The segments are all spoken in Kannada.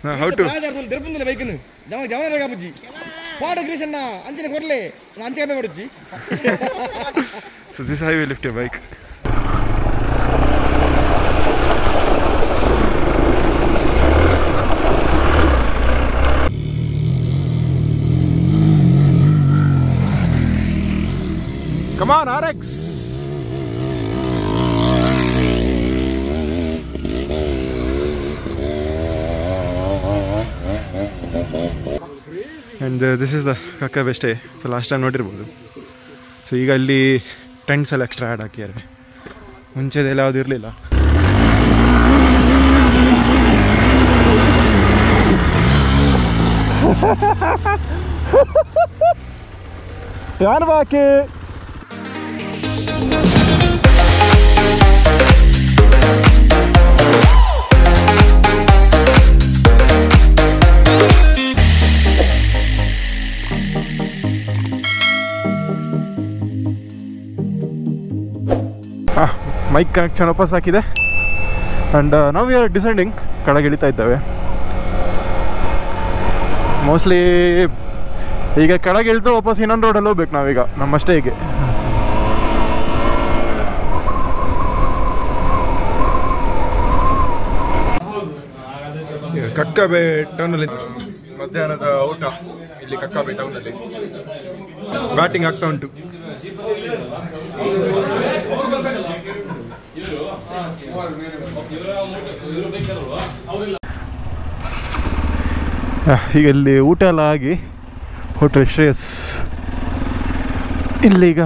how to dirpundile bike nu javan rega bujji paad krishna anchine korle anchine be kodchi. So this is how you lift your bike. Come on, RX. And this is the Kakkabe stay. So last time notirbodu. So ಈಗ ಅಲ್ಲಿ ಟೆಂಟ್ಸ್ ಎಲ್ಲ ಎಕ್ಸ್ಟ್ರಾ ಆ್ಯಡ್ ಹಾಕಿದ್ದಾರೆ. ಮುಂಚೆದೆಲ್ಲ ಯಾವುದು ಇರಲಿಲ್ಲ. ಯಾರು ಬಾಕಿ ಮೈಕ್ ಕನೆಕ್ಷನ್ ವಾಪಸ್ ಹಾಕಿದೆ. ಆ್ಯಂಡ್ ನಾವು ವಿ ಆರ್ ಡಿಸೆಂಡಿಂಗ್, ಕೆಳಗೆ ಇಳಿತಾ ಇದ್ದಾವೆ. ಮೋಸ್ಟ್ಲಿ ಈಗ ಕೆಳಗೆ ಇಳಿದು ವಾಪಸ್ ಇನ್ನೊಂದು ರೋಡಲ್ಲಿ ಹೋಗ್ಬೇಕು ನಾವೀಗ ನಮ್ಮ ಸ್ಟೇಗೆ. ಕಕ್ಕಬೆ ಟೌನಲ್ಲಿ ಮಧ್ಯಾಹ್ನದ ಊಟ ಇಲ್ಲಿ ಕಕ್ಕಬೆ ಟೌನಲ್ಲಿ ಬ್ಯಾಟಿಂಗ್ ಆಗ್ತಾ ಉಂಟು. ಈಗ ಇಲ್ಲಿ ಊಟ ಎಲ್ಲ ಆಗಿ ಹೋಟೆಲ್ ಶ್ರೇಯಸ್ ಇಲ್ಲೀಗ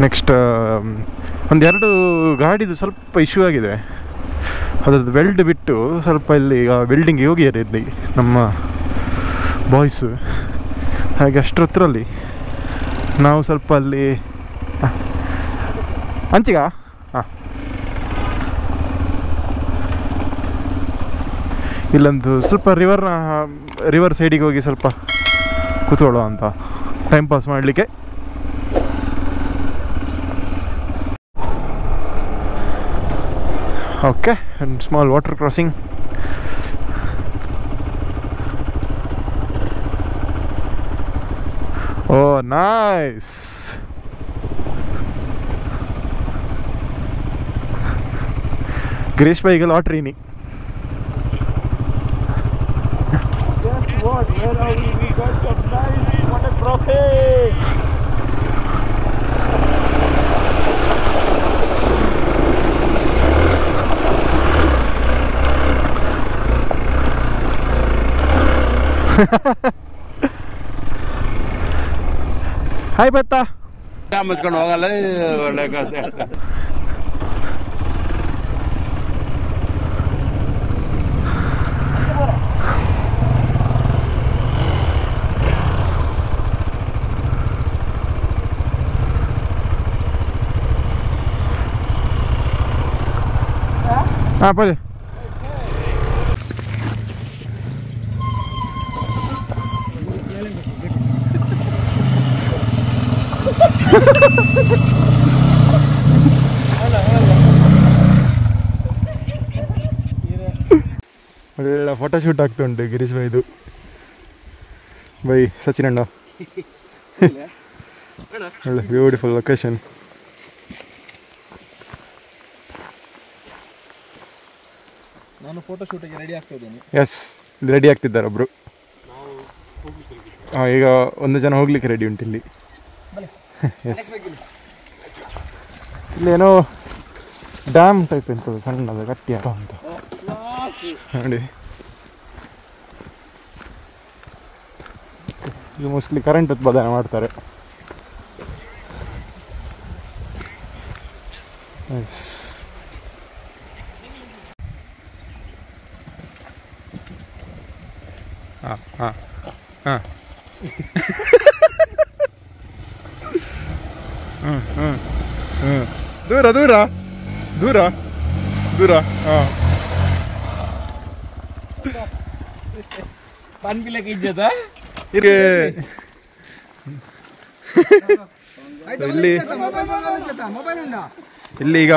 ನೆಕ್ಸ್ಟ್ ಒಂದೆರಡು ಗಾಡಿದು ಸ್ವಲ್ಪ ಇಶ್ಯೂ ಆಗಿದೆ. ಅದರದ್ದು ವೆಲ್ಡ್ ಬಿಟ್ಟು ಸ್ವಲ್ಪ ಇಲ್ಲಿ ಈಗ ವೆಲ್ಡಿಂಗ್ ಹೋಗಿದ್ದಾರೆ ಇಲ್ಲಿ ನಮ್ಮ ಬಾಯ್ಸು. ಹಾಗೆ ಅಷ್ಟರ ಹತ್ರಲ್ಲಿ ನಾವು ಸ್ವಲ್ಪ ಅಲ್ಲಿ ಹಂಚಿಗ ಹಾಂ ಇಲ್ಲೊಂದು ಸ್ವಲ್ಪ ರಿವರ್ ಸೈಡಿಗೆ ಹೋಗಿ ಸ್ವಲ್ಪ ಕೂತ್ಕೊಳ್ಳೋ ಅಂತ ಟೈಮ್ ಪಾಸ್ ಮಾಡಲಿಕ್ಕೆ. Okay, and small water crossing. Oh nice. Girish ಬೈಗೆ ಲಾಟ್ರಿನಿ. What? Where are we? We got some nice. What a profit! Hi, Betta. ಮುಚ್ಕೊಂಡು ಹೋಗಲ್ಲ ಒಳ್ಳೆ ಕಥೆ. Ah, puede. ಒಳ್ಳೆ ಫೋಟೋಶೂಟ್ ಆಗ್ತಾ ಉಂಟು ಗಿರೀಶ್ ಬೈದು. ಬೈ ಸಚಿನ್ ಅಣ್ಣ. ಒಳ್ಳೆ ಬ್ಯೂಟಿಫುಲ್ ಲೊಕೇಶನ್. ನಾನು ಫೋಟೋಶೂಟಿಗೆ ರೆಡಿ ಆಗ್ತಾ ಇದ್ದೇನೆ. ಎಸ್, ರೆಡಿ ಆಗ್ತಿದ್ದಾರೆ ಒಬ್ರು. ಹಾಂ, ಈಗ ಒಂದು ಜನ ಹೋಗ್ಲಿಕ್ಕೆ ರೆಡಿ ಉಂಟು ಇಲ್ಲಿ. ಎಸ್, ಇಲ್ಲೇನೋ ಡ್ಯಾಮ್ ಟೈಪ್ ಎಂತದ್ದು ಸಣ್ಣದು ಗಟ್ಟಿಯಾರೋ ಅಂತ ನೋಡಿ. ಇದು ಮೋಸ್ಟ್ಲಿ ಕರೆಂಟ್ ಉತ್ಪಾದನೆ ಮಾಡ್ತಾರೆ. ಎಸ್, ಹಾಂ ಹಾಂ ಹಾಂ ದೂರ ದೂರ ದೂರ ದೂರ. ಹಾಂ, ಇಲ್ಲಿ ಈಗ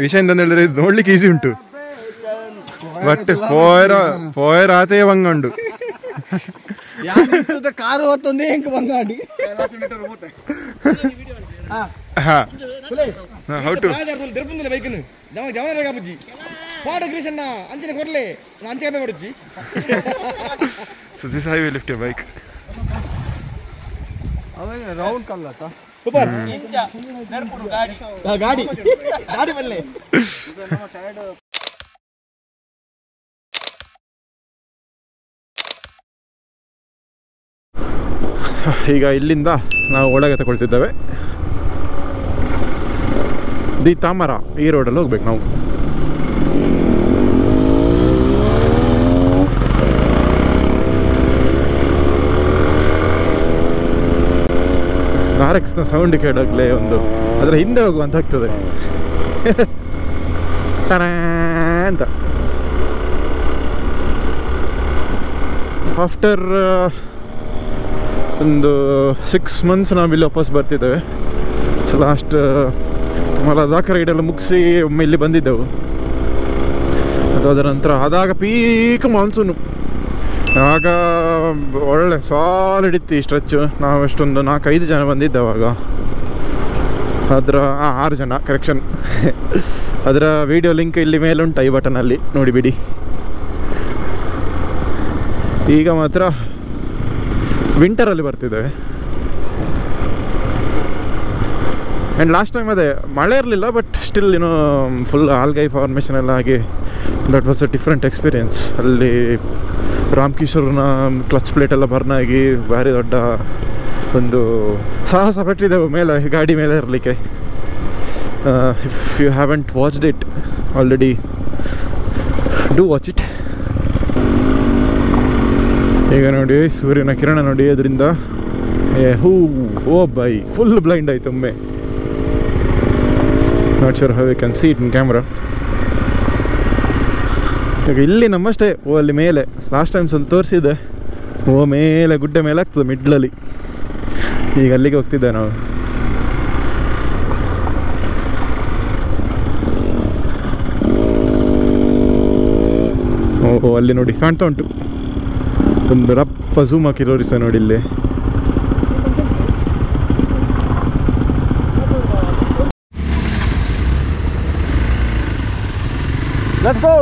ವಿಷಯ ಅಂತ ಹೇಳಿದ್ರೆ ನೋಡ್ಲಿಕ್ಕೆ ಈಸಿ ಉಂಟು. ಬಟ್ ಪೋಯರ್ ಆತೇ ಬಂಗಂಡು ಕಾರು ಹೊತ್ತೊಂದೇ ಹೆಂಗೆ ಬಂಗಾಡಿ ಹೌಟು ತಿರುಪತಿ ಬೈಕನ್ನು ಜವನ ಬೇಕಾಪುಜ್ಜಿ ಪಾಡ ಕೃಷ್ಣ ಅಂಚಿನ ಕೊರ್ಲೆ ಅಂಚೆ ಕೊಡುಚ್ಚಿ So this is how you lift your bike. Round ಕಲ್ಲ ಸೂಪರ್ ಗಾಡಿ ಗಾಡಿ ಬಲ್ಲೆ ಈಗ ಇಲ್ಲಿಂದ ನಾವು ಒಳಗೆ ತಗೊಳ್ತಿದ್ದೇವೆ. ದಿ ತಾಮರ ಈ ರೋಡಲ್ಲಿ ಹೋಗ್ಬೇಕು ನಾವು. RX ನ ಸೌಂಡ್ ಕೇಳೋಗ್ಲೇ ಒಂದು ಅದರ ಹಿಂದೆ ಹೋಗುವಂತ ಆಗ್ತದೆ ಅಂತ. ಆಫ್ಟರ್ ಒಂದು 6 months ನಾವು ಇಲ್ಲಿ ವಾಪಸ್ ಬರ್ತಿದ್ದೇವೆ. ಸೊ ಲಾಸ್ಟ್ ಲದಾಖ್ ರೈಡೆಲ್ಲ ಮುಗಿಸಿ ಒಮ್ಮೆ ಇಲ್ಲಿ ಬಂದಿದ್ದೆವು. ಅದು ಅದರ ನಂತರ ಆದಾಗ ಪೀಕ್ ಮಾನ್ಸೂನು, ಆಗ ಒಳ್ಳೆ ಸಾಲಿಡ್ ಇತ್ತು ಈ ಸ್ಟ್ರೆಚ್ಚು. ನಾವು ಎಷ್ಟೊಂದು 4-5 ಜನ ಬಂದಿದ್ದೆವಾಗ. ಅದರ 6 ಜನ ಕರೆಕ್ಷನ್. ಅದರ ವಿಡಿಯೋ ಲಿಂಕ್ ಇಲ್ಲಿ ಮೇಲುಂಟು ಐ ಬಟನಲ್ಲಿ ನೋಡಿಬಿಡಿ. ಈಗ ಮಾತ್ರ ವಿಂಟರಲ್ಲಿ ಬರ್ತಿದ್ದೇವೆ. ಆ್ಯಂಡ್ ಲಾಸ್ಟ್ ಟೈಮ್ ಅದೇ ಮಳೆ ಇರಲಿಲ್ಲ, ಬಟ್ ಸ್ಟಿಲ್ ಏನೋ ಫುಲ್ ಆಲ್ಗೈ ಫಾರ್ಮೇಷನ್ ಎಲ್ಲ ಆಗಿ that was a different experience. ಅಲ್ಲಿ ರಾಮಕಿಶೋರ್ನ ಕ್ಲಚ್ ಪ್ಲೇಟ್ ಎಲ್ಲ ಬರ್ನ್ ಆಗಿ ಭಾರಿ ದೊಡ್ಡ ಒಂದು ಸಾಹಸ ಪಟ್ಟಿದ್ದೆವು ಮೇಲೆ ಗಾಡಿ ಮೇಲೆ ಇರಲಿಕ್ಕೆ. If you haven't watched it already, do watch it. ಈಗ ನೋಡಿ ಸೂರ್ಯನ ಕಿರಣ ನೋಡಿ, ಅದರಿಂದ ಓ ಬೈ ಫುಲ್ ಬ್ಲೈಂಡ್ ಆಯ್ತು ಒಮ್ಮೆ. Not sure how you can see it in camera. ಈಗ ಇಲ್ಲಿ ನಮ್ಮಷ್ಟೇ ಅಲ್ಲಿ ಮೇಲೆ ಲಾಸ್ಟ್ ಟೈಮ್ ಸ್ವಲ್ಪ ತೋರಿಸಿದ್ದೆ. ಮೇಲೆ ಗುಡ್ಡೆ ಮೇಲೆ ಆಗ್ತದೆ ಮಿಡ್ಲಲ್ಲಿ. ಈಗ ಅಲ್ಲಿಗೆ ಹೋಗ್ತಿದ್ದೆ ನಾವು. ಓ ಅಲ್ಲಿ ನೋಡಿ ಕಾಣ್ತಾ ಉಂಟು, ಒಂದು ರಪ್ಪ ಝೂಮ್ ಹಾಕಿ ತೋರಿಸ ನೋಡಿ ಇಲ್ಲಿ. Let's go!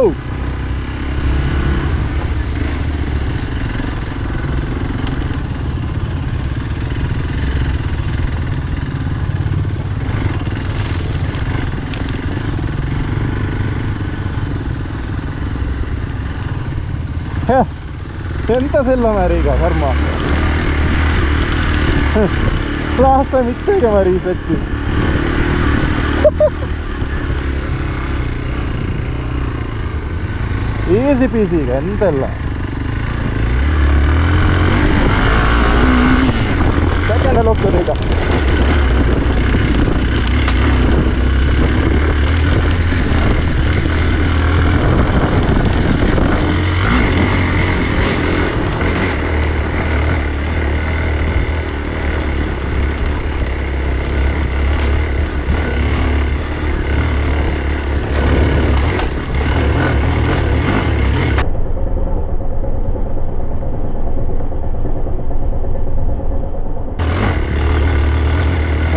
ಎಂತ ಸಿಲ್ಲ ಮಾರಿ ಈಗ ಕರ್ಮ. ಲಾಸ್ಟ್ ಟೈಮ್ ಇತ್ತೇಗ ಮಾರಿ ಬೆಚ್ಚಿ. ಈಸಿ ಪೀಸಿ ಈಗ ಎಂತೆಲ್ಲ. ಸೆಕೆಂಡಲ್ಲಿ ಹೋಗ್ತದೆ ಈಗ.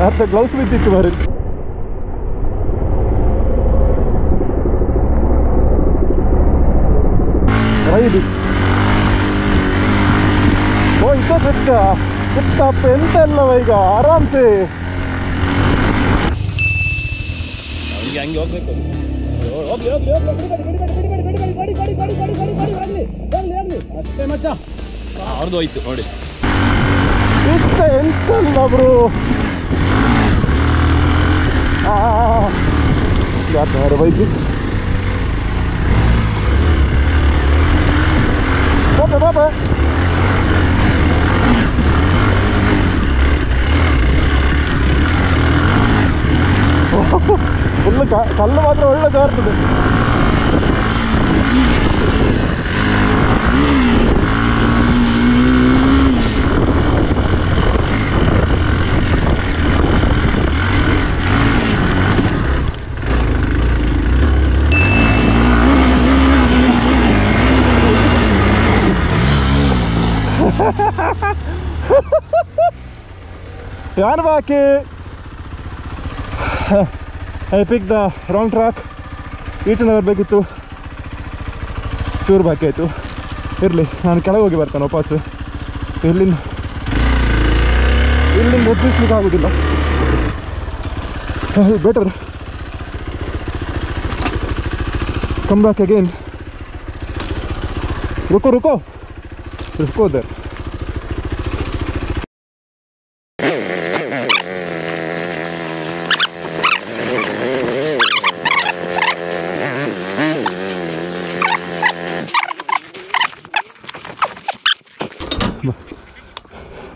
ಅರ್ಧ ಗ್ಲೌಸ್ ಬಿದ್ದಿತ್ತು ಬರೀ. ರೈದು ಓ ಇದು ಬೆಟ್ಟ ಬೆಟ್ಟಪ್ಪ ಎಂತ ಇಲ್ಲವ ಈಗ ಆರಾಮ್ಸೆ ಹಂಗೆ ಹೋಗ್ಬೇಕು. ಅಷ್ಟೇ ಮಚ್ಚ ಅವ್ರದ್ದು ಹೋಯ್ತು ನೋಡಿ. ಇಷ್ಟ ಎಂತ ಇಲ್ಲ ಬ್ರೋ. जाते हैं भाई जी. बाबा ಫುಲ್ ಕಲ್ಲು ಮಾತ್ರ ಒಳ್ಳೆ ಜಾರ್ತದೆ. ಯಾರು ಬಾಕಿ I pick the wrong track. ಈಚಿಂದ ಬರಬೇಕಿತ್ತು, ಚೂರು ಬಾಕಿ ಆಯಿತು. ಇರಲಿ, ನಾನು ಕೆಳಗೆ ಹೋಗಿ ಬರ್ತಾನೆ ವಾಪಸ್ಸು. ಇಲ್ಲಿಂದ ಒಪ್ಪಿಸ್ಲಿಕ್ಕೆ ಆಗೋದಿಲ್ಲ. Better come back again. रुको उधर.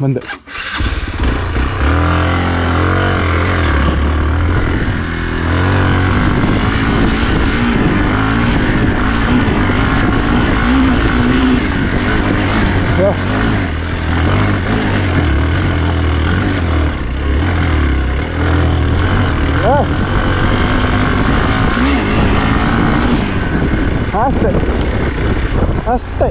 बंदे ಅಷ್ಟೇ.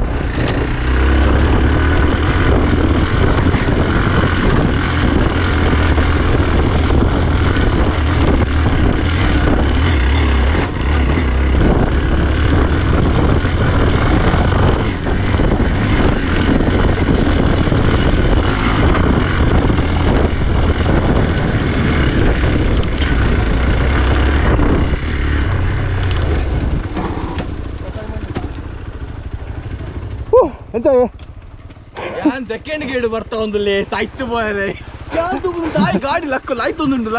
ಎಂಜಾಯ್. ಯಾನ್ ಸೆಕೆಂಡ್ ಗೇಡ್ ಬರ್ತಾ ಒಂದಲ್ಲಿ ಸಾಯ್ತು ಬೋರೆ ಯಾನ್ ತುಗುನ್ ತಾಯಿ ಗಾಡಿ ಲಕ್ಕ ಲಾಯ್ತೊಂದುಂಡು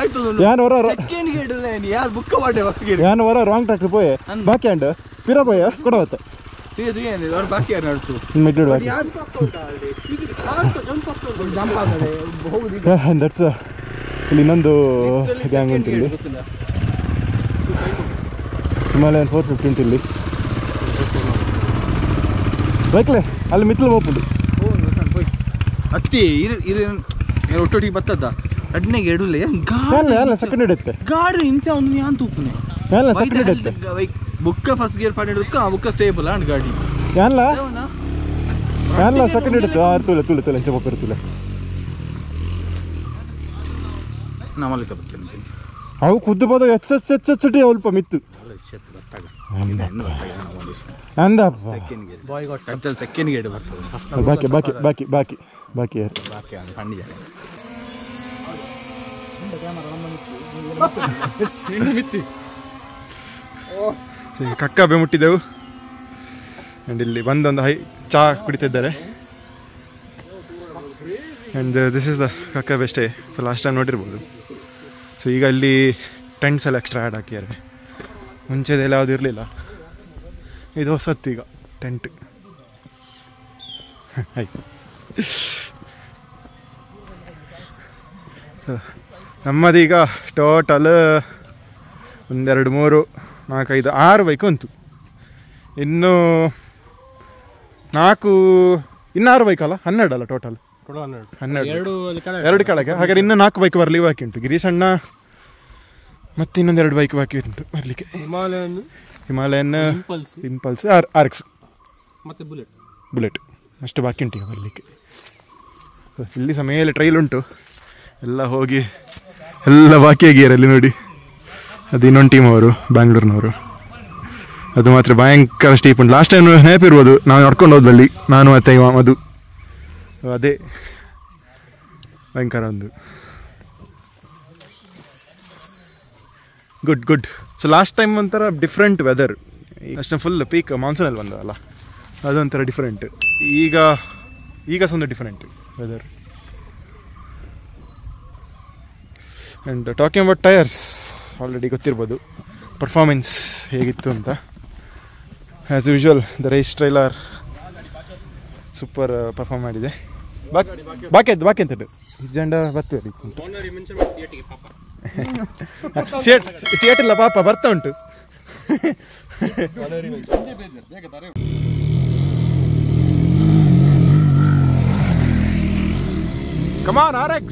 ಯಾನ್ ವರ ಸೆಕೆಂಡ್ ಗೇಡ್ ಯಾರ್ ಬುಕ್ಕ ಮಾಡೆ ಫಸ್ಟ್ ಗೇಡ್ ಯಾನ್ ವರ ರಾಂಗ್ ಟ್ರ್ಯಾಕ್ಟರ್ ಪೋಯೆ ಬಾಕಿ ಅಂಡ್ ಪಿರ ಪೋಯೆ ಕೊಡವತ್ತೆ ಇದು ಏನು ಅವ್ರ ಬಾಕಿ ಯಾರು ನಡ್ತು ಮಿಡ್ಲ್ ಬಾಕಿ ಯಾನ್ ಜಂಪ್ ಆಗದೆ ಹೋಗುದು. ದಟ್ಸ್ ಇಲ್ಲಿ ಇನ್ನೊಂದು ಗ್ಯಾಂಗ್ ಉಂಟು ಇಲ್ಲಿ, ಹಿಮಾಲಯನ್ 450 ಇಲ್ಲಿ ಬೈಕ್ಲೆ ಅಲ್ಲಿ ಮಿತ್ಲು ಹೋಗ್ಬೋದು. ಅತ್ತಿ ಒಟ್ಟೊಟ್ಟಿಗೆ ಬರ್ತದ ಅಡ್ನೆಗೆ ಎಡುಲ್ಲ ಅಲ್ಲ ಸೆಕೆಂಡ್ ಇಡುತ್ತೆ ಗಾಡಿ ಇಂಚ ಒಂದು ಯಾನ್ ತೂಪುನೆ ಅಲ್ಲ ಸೆಕೆಂಡ್ ಇಡುತ್ತೆ ಬುಕ್ಕ ಫಸ್ಟ್ ಗೇರ್ ಪಾಡಿಡುಕ್ಕ ಬುಕ್ಕ ಸ್ಟೇಬಲ್ ಅಂಡ್ ಗಾಡಿ ಅಲ್ಲ ಅಲ್ಲ ಸೆಕೆಂಡ್ ಇಡುತ್ತೆ. ತುಲೆ ಇಂಚ ಹೋಗ್ತಿರು ತುಲೆ ನಮ್ಮಲ್ಲಿ ಬರ್ತೇನೆ ಅವು ಕುದ್ದು ಬೋದು ಹೆಚ್ಚಿ ಸ್ವಲ್ಪ ಮಿತ್ತು ಸೆಕೆಂಡ್ ಗೇಡ್ ಬರ್ತದೆ ಬಾಕಿ ಬಾಕಿ ಬಾಕಿ ಬಾಕಿ ಬಾಕಿ ಬಾಕಿ ಖಂಡಿತ ಕಕ್ಕಾಬೆ ಮುಟ್ಟಿದ್ದೆವು. ಆ್ಯಂಡ್ ಇಲ್ಲಿ ಬಂದೊಂದು ಚಹಾ ಕುಡಿತಿದ್ದಾರೆ. And this is the Kakkabe stay. So last time ನೋಡಿರ್ಬೋದು. ಸೊ ಈಗ ಇಲ್ಲಿ ಟೆಂಟ್ಸ್ ಎಲ್ಲ ಎಕ್ಸ್ಟ್ರಾ ಆ್ಯಡ್ ಹಾಕಿದ್ದಾರೆ. ಮುಂಚೆದೆಲ್ಲ ಯಾವುದು ಇರಲಿಲ್ಲ, ಇದು ಹೊಸತ್ತು ಈಗ ಟೆಂಟ್. ಆಯ್ತು. ಸೊ ನಮ್ಮದೀಗ ಟೋಟಲ್ 1 2 3 4 5 6 ಬೈಕ್ ಉಂಟು. ಇನ್ನು 6 ಬೈಕ್ ಅಲ್ಲ 12 ಅಲ್ಲ ಟೋಟಲ್ 12 ಕೆಳಗೆ. ಹಾಗಾದ್ರೆ ಇನ್ನು 4 ಬೈಕ್ ಬರಲಿ ಬಾಕಿ ಉಂಟು. ಗಿರೀಶ್ ಅಣ್ಣ ಮತ್ತೆ ಇನ್ನೊಂದು 2 ಬೈಕ್ ಬಾಕಿ ಉಂಟು ಬರಲಿಕ್ಕೆ. ಹಿಮಾಲಯನ್ ಇಂಪಲ್ಸ್ RX ಮತ್ತೆ ಬುಲೆಟ್ ಅಷ್ಟು ಬಾಕಿ ಉಂಟು ಈಗ ಬರಲಿಕ್ಕೆ. ಇಲ್ಲಿ ಸಹ ಮೇಲೆ ಟ್ರೈಲ್ ಉಂಟು, ಎಲ್ಲ ಹೋಗಿ ಎಲ್ಲ ಬಾಕಿ ಆಗಿದ್ದಾರೆ ಅಲ್ಲಿ ನೋಡಿ. ಅದು ಇನ್ನೊಂದು ಟೀಮ್ ಅವರು ಬ್ಯಾಂಗ್ಳೂರಿನವರು. ಅದು ಮಾತ್ರ ಭಯಂಕರ ಸ್ಟೀಪ್ ಉಂಟು. ಲಾಸ್ಟ್ ಟೈಮ್ ನೆನಪಿರ್ಬೋದು, ನಾವು ನಡ್ಕೊಂಡು ಹೋದ್ರಲ್ಲಿ ನಾನು ಮತ್ತು ಮಧು. ಅದೇ ಭಯಂಕರ ಒಂದು ಗುಡ್. ಸೊ ಲಾಸ್ಟ್ ಟೈಮ್ ಒಂಥರ ಡಿಫ್ರೆಂಟ್ ವೆದರ್. ಅಷ್ಟೇ ಫುಲ್ ಪೀಕ್ ಮಾನ್ಸೂನಲ್ಲಿ ಬಂದವಲ್ಲ, ಅದೊಂಥರ ಡಿಫ್ರೆಂಟ್. ಈಗ ಸಹ ಒಂದು different weather. And talking about tyres, already ಗೊತ್ತಿರ್ಬೋದು ಪರ್ಫಾರ್ಮೆನ್ಸ್ ಹೇಗಿತ್ತು ಅಂತ. As usual the race trailer super perform ಮಾಡಿದೆ. ಬಾಕಿ ಎಂತದ್ದು ಜೆಂಡ ಬರ್ತದೆ ಉಂಟು. ಸಿಯೇಟ್ ಇಲ್ಲ ಪಾಪ ಬರ್ತಾ ಉಂಟು. Come on, RX.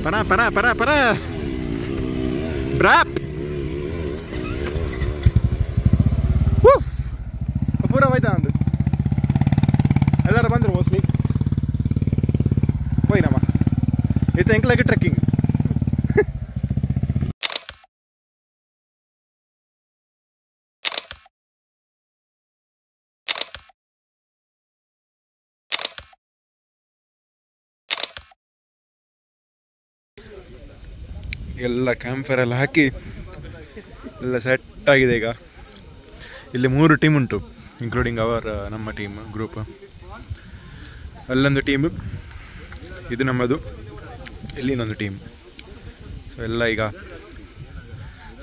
para. ಬ್ರಾಪ್ ಪೂರ ಹೋಯ್ತಾ ಒಂದು ಎಲ್ಲರೂ ಬಂದರು ಮೋಸ್ಟ್ಲಿ ಹೋಯ್ನಮ್ಮ ಇದು ಎಂಕ್ಲಾಗಿ ಟ್ರೆಕ್ಕಿಂಗ್ ಎಲ್ಲ ಕ್ಯಾಂಪ್ ಫೈರ್ ಎಲ್ಲ ಹಾಕಿ ಎಲ್ಲ ಸೆಟ್ ಆಗಿದೆ ಈಗ. ಇಲ್ಲಿ 3 ಟೀಮ್ ಉಂಟು ಇನ್ಕ್ಲೂಡಿಂಗ್ ನಮ್ಮ ಟೀಮ್ ಗ್ರೂಪ್. ಅಲ್ಲೊಂದು ಟೀಮ್, ಇದು ನಮ್ಮದು, ಇಲ್ಲಿ ಇನ್ನೊಂದು ಟೀಮ್. ಸೊ ಎಲ್ಲ ಈಗ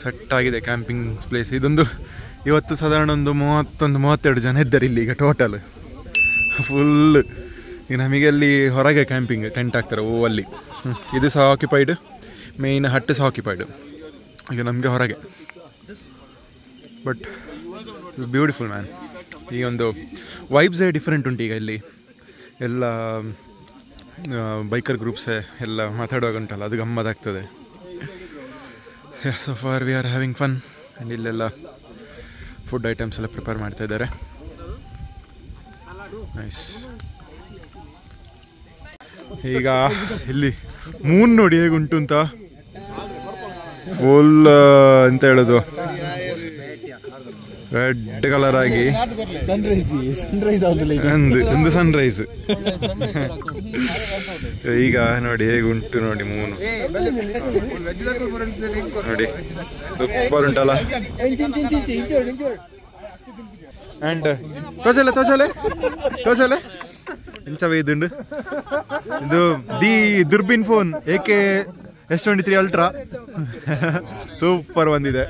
ಸೆಟ್ ಆಗಿದೆ ಕ್ಯಾಂಪಿಂಗ್ ಪ್ಲೇಸ್. ಇದೊಂದು ಇವತ್ತು ಸಾಧಾರಣ ಒಂದು 31-32 ಜನ ಇದ್ದಾರೆ ಇಲ್ಲಿ ಈಗ ಟೋಟಲ್ ಫುಲ್. ಈಗ ನಮಗೆ ಅಲ್ಲಿ ಹೊರಗೆ ಕ್ಯಾಂಪಿಂಗ್ ಟೆಂಟ್ ಹಾಕ್ತಾರೆ ಅಲ್ಲಿ. ಇದು ಸಹ ಆಕ್ಯುಪೈಡ್, ಮೇಯ್ನ್ ಹಟ್ ಸಹ ಆಕ್ಯುಪೈಡ್. ಈಗ ನಮಗೆ ಹೊರಗೆ, ಬಟ್ ಇಟ್ಸ್ ಬ್ಯೂಟಿಫುಲ್ ಮ್ಯಾನ್. ಈ ಒಂದು ವೈಬ್ಸೇ ಡಿಫ್ರೆಂಟ್ ಉಂಟು ಈಗ ಇಲ್ಲಿ. ಎಲ್ಲ ಬೈಕರ್ ಗ್ರೂಪ್ಸೇ ಎಲ್ಲ ಮಾತಾಡುವಾಗ ಉಂಟಲ್ಲ, ಅದು ಗಮ್ಮತ್ತಾಗ್ತದೆ. So far we are having fun. And ಇಲ್ಲೆಲ್ಲ ಫುಡ್ ಐಟಮ್ಸ್ ಎಲ್ಲ ಪ್ರಿಪೇರ್ ಮಾಡ್ತಾ ಇದ್ದಾರೆ. ನೈಸ್. ಈಗ ಇಲ್ಲಿ ಮೂನ್ ನೋಡಿ ಹೇಗುಂಟು ಅಂತ, ಫುಲ್ ಎಂತ ಹೇಳೋದು, ರೆಡ್ ಕಲರ್ ಆಗಿ ಒಂದು ಸನ್ರೈಸ್. ಈಗ ನೋಡಿ ಹೇಗುಂಟು ನೋಡಿ ಮೂನು ನೋಡಿ, ಸೂಪರ್ ಉಂಟಲ್ಲ. ಆ್ಯಂಡ್ ತೋಚಲೆ ಇಂಚವೇ ಇದುಂಡು. ಇದು ದುರ್ಬಿನ್ phone AK S23 ultra super ಬಂದಿದೆ.